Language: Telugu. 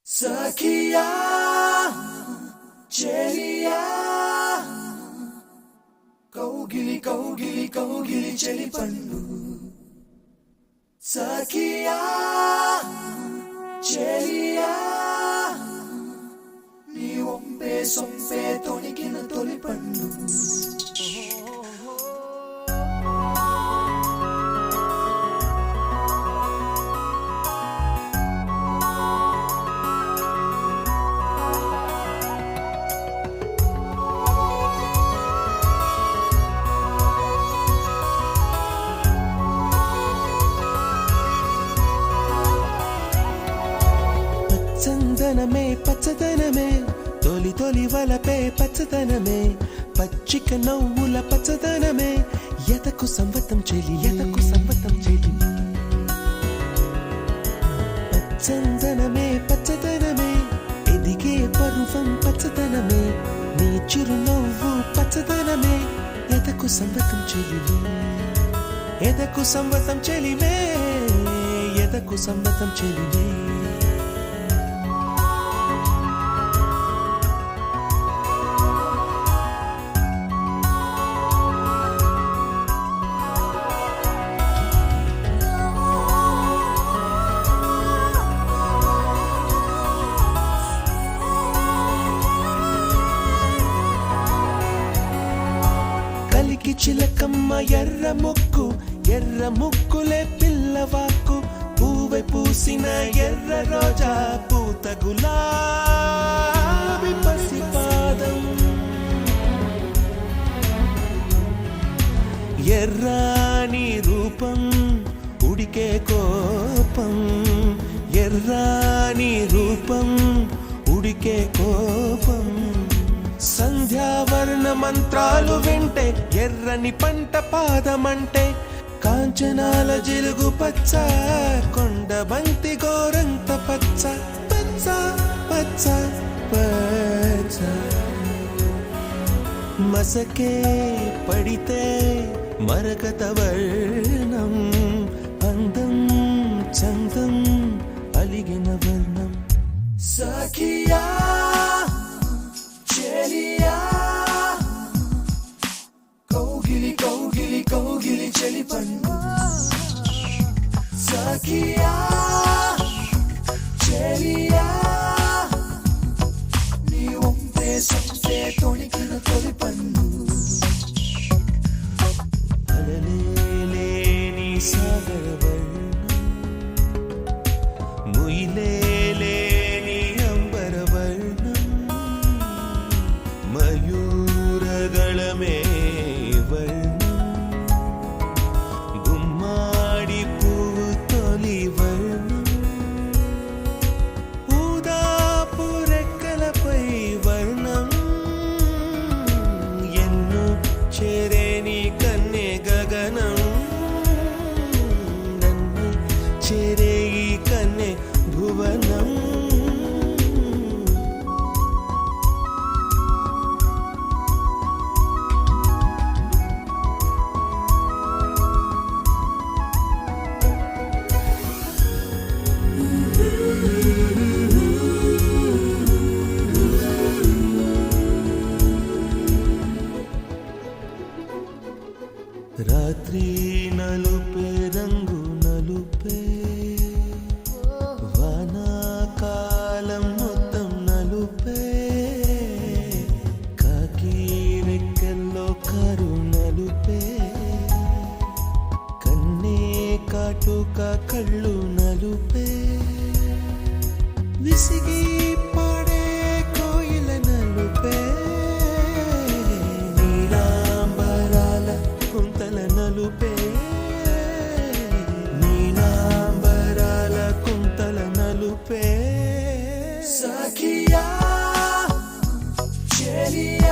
సఖియా చెలియా కౌగిలి కౌగిలి కౌగిలి చెలి పండు సఖియా చెలియా నీ ఒంపే సొంపే తొణికిన తొలి పండు చందనమే పచ్చదనమే తొలి తొలి వలపే పచ్చదనమే పచ్చిక నవ్వుల పచ్చదనమే ఎతకు సంవతం చెలి చందనమే పచ్చదనమే ఎదిగే పరువం పచ్చదనమే నీ చిరునవ్వు పచ్చదనమే ఎతకు సంవతం చెలిమే ఎదకు సంవతం చెలిమే ఎదకు సంవతం చెలిమే కలికి చిలకమ్మ ఎర్ర ముక్కులే పిల్లవాకు పూవె పూసిన ఎర్ర రోజా పూత గులాబీ పసిపాదం ఎర్రాని రూపం ఉడికే కోపం ఎర్రాని రూపం ఉడికే కోపం సంధ్యావర్ణ మంత్రాలు వింటే ఎర్రని పంట పాదమంటే కాంచనాల జిలుగు పచ్చ కొండ బంతి గోరంత పచ్చ పచ్చ పచ్చ పచ్చ మసకే పడితే మరకత వర్ణం అందం చందం అలిగిన వర్ణం సఖియా చెలియా కౌగిలి కౌగిలి కౌగిలి చెలి పండు సఖియా చెలియా నీ ఒంపే సొంపే తొణికిన తొలి పండు అలలేని సాగర వర్ణం ముయిలేని అంబర వర్ణం మయూరగళమే వర్ణం గుమ్మాడి పువ్వు తొలి వర్ణం ఊదాపు రెక్కలపై వర్ణం ఎన్ను చేరేని కన్నె గగనం నన్ను చేరే ఈ కన్నె భువనం రాత్రి నలుపే రంగు నలుపే వానాకాలం మొత్తం నలుపే కాకి రెక్కల్లో కారు నలుపే కన్నే కాటుక కళ్ళు నలుపే విసిగి పాడే కోయిల నలుపే కుంతల నలుపే నీలాంబరాల కుంతల నలుపే సఖియా చెలియా